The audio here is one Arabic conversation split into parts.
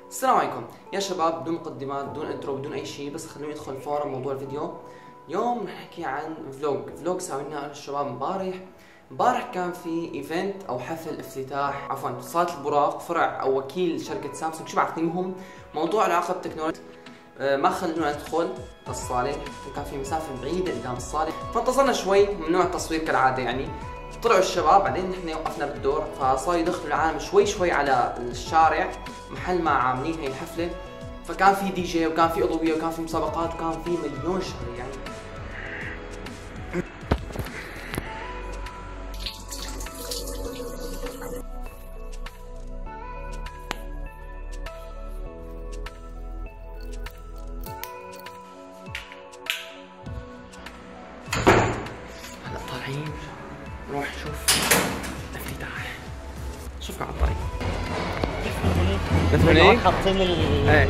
السلام عليكم يا شباب، بدون مقدمات بدون انترو بدون اي شيء، بس خلوني ادخل فورا موضوع الفيديو. اليوم رح نحكي عن فلوج سويناه انا الشباب امبارح كان في ايفنت او حفل افتتاح صالة البراق فرع او وكيل شركة سامسونج، شو بعرفني. المهم موضوع علاقة بالتكنولوجيا. ما خلونا ندخل الصالة، كان في مسافة بعيدة قدام الصالة، فانتظرنا شوي، ممنوع التصوير كالعادة يعني. طلعوا الشباب، بعدين نحن وقفنا بالدور، فصاروا يدخلوا العالم شوي على الشارع محل ما عاملين هي الحفلة. فكان في دي جي وكان في أضوية وكان في مسابقات وكان في مليون شغلة يعني. هلا طالعين نروح نشوف الافتتاح. شوفكم على الطريق. مثل هيك حاطين ايه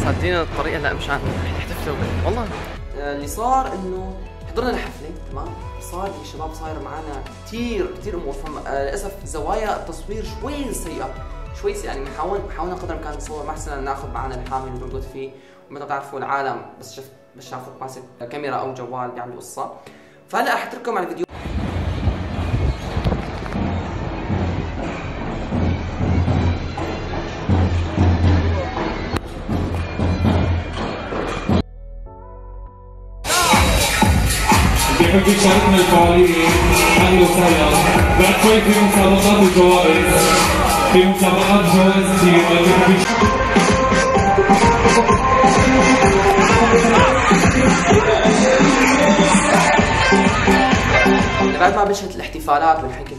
صادين الطريق. هلا مشان يحتفلوا والله. اللي صار انه حضرنا الحفله تمام، صار يا شباب صاير معنا كثير امور. للاسف زوايا التصوير شوي سيئه يعني. حاولنا قدر الامكان نصور، ما حسنا ناخذ معنا الحامل اللي موجود فيه، ومثل تعرفوا العالم بس شافوك ماسك كاميرا او جوال بيعملوا قصه. فهلا رح اترككم على الفيديو. يحب يشاركنا الفعالية. أهلا وسهلا. بعد شوي في مسابقات وجوائز. في مسابقات وجوائز كثير. بعد ما بلشت الاحتفالات والحكي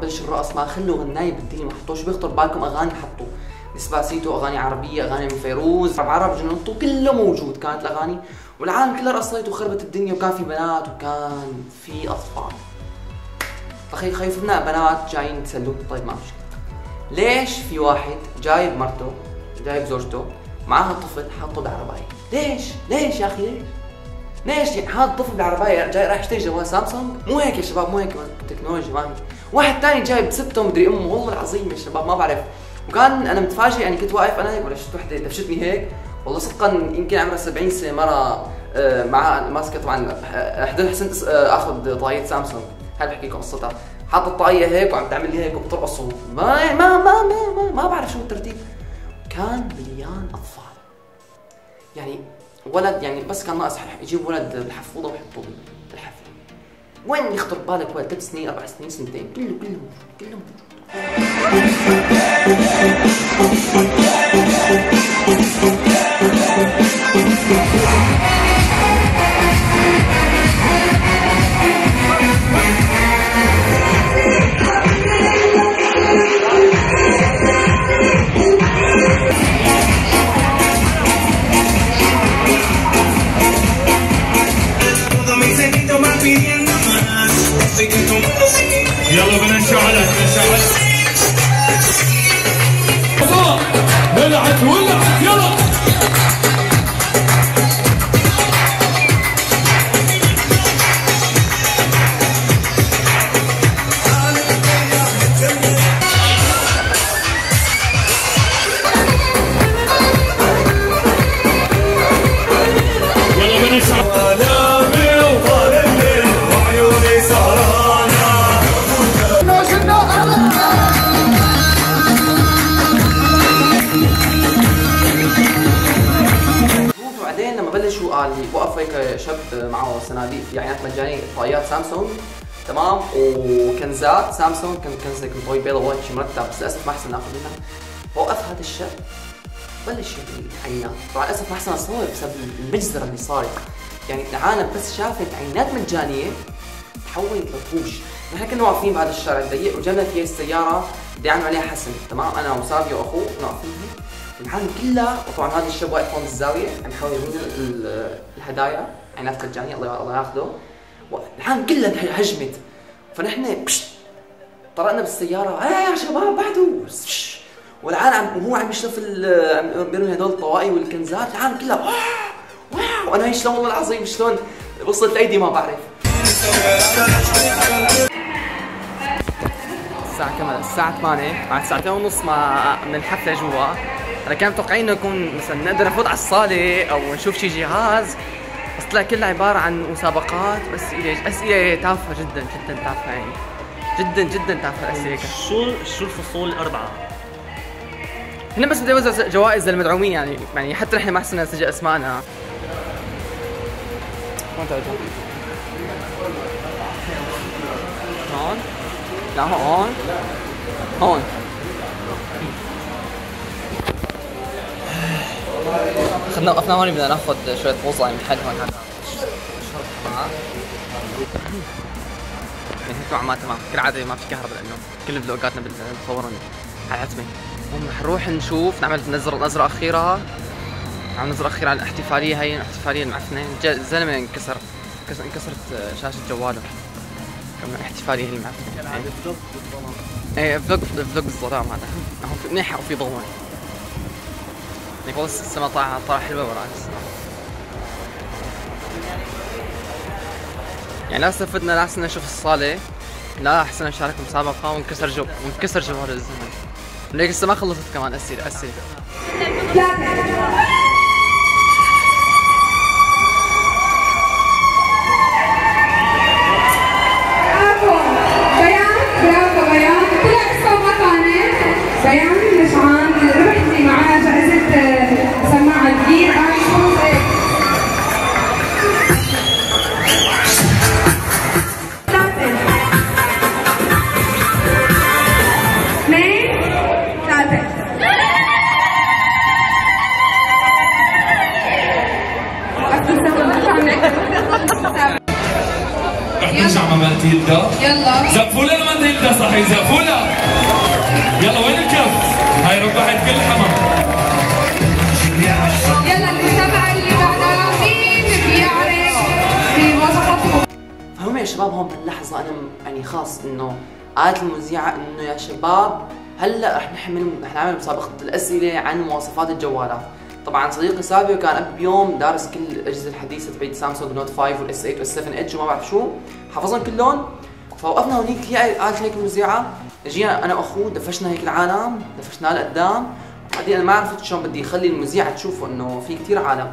بلش الرقص، ما خلوا غناية بالدنيا ما حطوش. بيخطر بالكم اغاني حطوا ديسباسيتو، اغاني عربيه، اغاني من فيروز، عرب جنونتو، كله موجود. كانت الاغاني والعالم كلها رقصت وخربت الدنيا، وكان في بنات وكان في اطفال. تخيل خيفنا بنات جايين يتسلوا. طيب ما مشكله، ليش في واحد جايب مرته جايب زوجته معاها طفل حاطه بعربايه؟ ليش يا اخي ليش هذا الطفل بالعربايه جاي راح يشتري جوال سامسونج؟ مو هيك يا شباب، مو هيك التكنولوجيا، ما هيك. واحد ثاني جايب سته مدري امه، والله العظيم يا شباب ما بعرف. وكان انا متفاجئ يعني، كنت واقف انا هيك ولشت وحده دفشتني هيك، والله صدقا يمكن عمرها 70 سنه مره معها ماسكه. طبعا حسنت اخذ طاقية سامسونج، هاي بحكي لكم قصتها. حاطه الطاقية هيك وعم تعمل لي هيك وبترقصوا، ما بعرف شو الترتيب. كان مليان اطفال يعني، ولد يعني بس كان ناقص يجيب ولد بالحفوضه ويحطوه بالحفله. وين يخطر ببالك ولد 3 سنين 4 سنين سنتين؟ كله يلا بدنا نشعلها ولعت يلا. بلشوا قال لي وقف هيك شاب معه صناديق في عينات مجانيه، طاقيات سامسونج تمام، وكنزات سامسونج، كان كنز هيك طويل بيضاء وايد شيء مرتب، بس للاسف ما حسن ناخذ منها. فوقف هذا الشاب بلش يبني عينات. طبعا للاسف ما حسن اصور بسبب المجزره اللي صارت يعني. العالم بس شافت عينات مجانيه تحولت لطوش. نحن كنا واقفين بهذا الشارع الضيق، وجنبنا في السياره بدي يعمل عليها حسن تمام، انا وسافيو واخوه واقفين هيك. العالم كلها، وطبعا هذا الشاب واقف هون بالزاويه عم يحاول يرمي الهدايا، عينات مجانيه الله ياخذه. العالم كلها هجمت، فنحن طلعنا بالسياره يا شباب بعدوا، والعالم وهو عم يشرف عم بيرمي هدول الطواقي والكنزات. العالم كلها واو. انا هي شلون والله العظيم شلون وصلت لايدي ما بعرف. الساعة كمان الساعة 8 بعد ساعتين ونص من الحفلة جوا. انا كان متوقعين انه يكون مثلا نقدر نفوت على الصاله او نشوف شي جهاز، بس طلع كلها عباره عن مسابقات اسئله تافهه جدا جدا تافهه يعني جدا تافهه الاسئله. شو الفصول الاربعه؟ هنا بس بدي اوزع جوائز للمدعومين يعني حتى نحن ما حسنا نسجل اسمائنا. هون توجه هون، لا هون اخذنا وقفنا هون، بدنا ناخذ شوية غوصة من محل هون. هذا شرب معاه يعني هيك نوعا ما تمام. كالعادة ما في كهرباء لأنه كل فلوقاتنا بنصورهم على العتمة. هون رح نروح نشوف نعمل نظرة أخيرة، عم نظرة أخيرة على الاحتفالية. هي الاحتفالية المعفنة. الزلمة انكسرت شاشة جواله كمان. احتفالية هي المعفنة يعني. ايه فلوق بالظلام هذا. هون في منيح وفي ضوء. يعني والله السما طالعة حلوة وراء السما. يعني لا استفدنا، لا حسنا نشوف الصالة، لا حسنا نشارك مسابقة ونكسر جوال الزمن. ليك لسه ما خلصت كمان أسئلة. بيان نشعان ربحتي معاه جائزة سماعة جير ايفون 6 رح نرجع مع ماتيلدا. يلا زقفولا لماتيلدا صحيح، زقفولا. يلا وين الكف؟ هاي ربحت كل حمام. يلا المسابقة اللي بعدها مين بيعرف بوصفات. فهم يا شباب هون باللحظة أنا يعني خاص إنه قالت المذيعة إنه يا شباب هلا رح نعمل مسابقة الأسئلة عن مواصفات الجوالات. طبعا صديقي سابيو كان قبل بيوم دارس كل الأجهزة الحديثة تبعت سامسونج نوت 5 والاس 8 والاس 7 اتش وما بعرف شو، حفظهم كلهم. فوقفنا هونيك هي قالت هيك المذيعة، جينا انا واخوه دفشنا هيك العالم، دفشناه لقدام. بعدين انا ما عرفت شلون بدي اخلي المذيعة تشوفه انه في كثير عالم،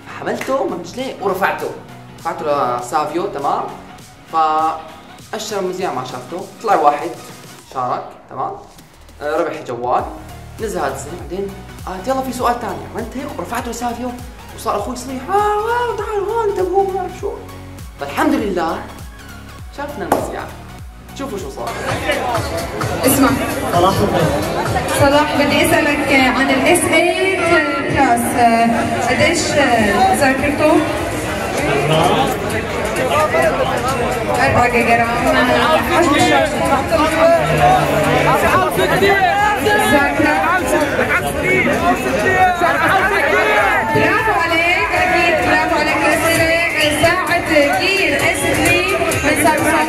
فحملته من رجليه ورفعته لسافيو تمام. فاشر المذيع ما شافته، طلع واحد شارك تمام، ربح جوال. نزل هذا الزلمه بعدين قالت يلا في سؤال ثاني، عملت هيك ورفعته لسافيو وصار اخوي يصيح تعال هون انتبهوا ما بعرف شو. فالحمد لله شافنا المذيعة. شوفوا شو صار. اسمع صلاح بدي اسالك عن الاس 8 كلاس، قديش ذاكرته؟ 4 جيجا رام، حجم الشاشة برافو عليك، اكيد برافو عليك. الاسئله ساعة جير اس 3 من سامسونج.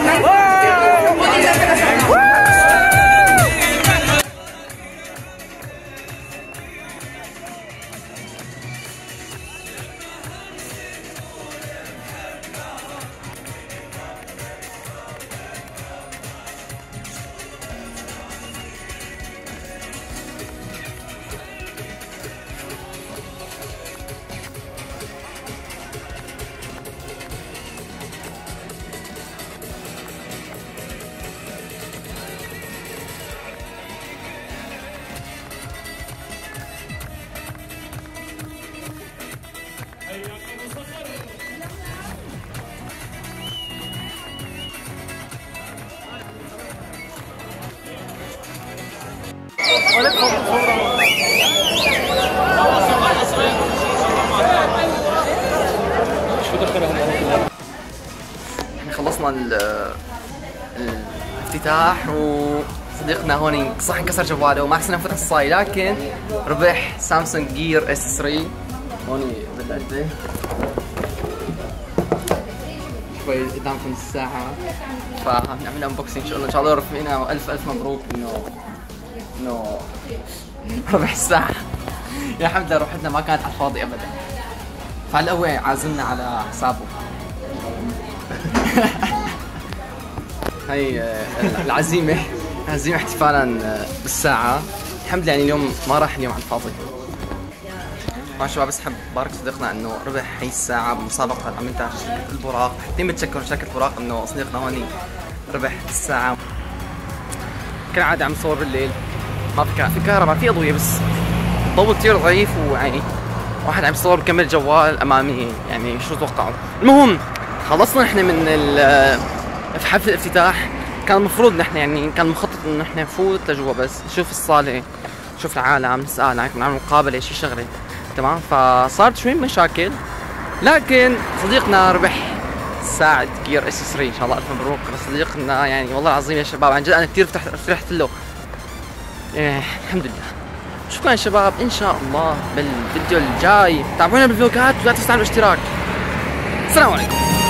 احنا خلصنا الافتتاح وصديقنا هون صح انكسر جواله وما حسنا نفتح الصاي، لكن ربح سامسونج جير اس 3 هون بالعلبة. شوي قدامكم الساعة، فنعمل انبوكسينج ان شاء الله يرفقنا، والف الف مبروك انه ربح الساعة. يا الحمد لله روحتنا ما كانت على الفاضي ابدا. فهلا هو عازمنا على حسابه. هي العزيمة احتفالا بالساعة. الحمد لله يعني اليوم ما راح اليوم على الفاضي. شباب بس حب بارك صديقنا انه ربح هي الساعة بمسابقة عم ينتهي شركة البراق. حابين بتشكروا شركة البراق انه صديقنا هوني ربح الساعة. كالعادة عم نصور بالليل، ما في كهرباء، في اضوية بس الضوء كثير ضعيف، ويعني واحد عم يصور بكاميرا جوال امامي، يعني شو توقعوا. المهم خلصنا نحن من في حفل الافتتاح. كان المفروض نحن يعني كان مخطط انه نحن نفوت لجوا بس نشوف الصالة، نشوف العالم، نسأل، نعمل مقابلة شي شغلة تمام. فصارت شوي مشاكل، لكن صديقنا ربح ساعة جير اس 3. ان شاء الله الف مبروك لصديقنا، يعني والله العظيم يا شباب عن جد انا كثير فرحت له. الحمد لله. شكرا يا شباب، ان شاء الله بالفيديو الجاي تابعونا بالفلوجات ولا تنسوا الاشتراك. السلام عليكم.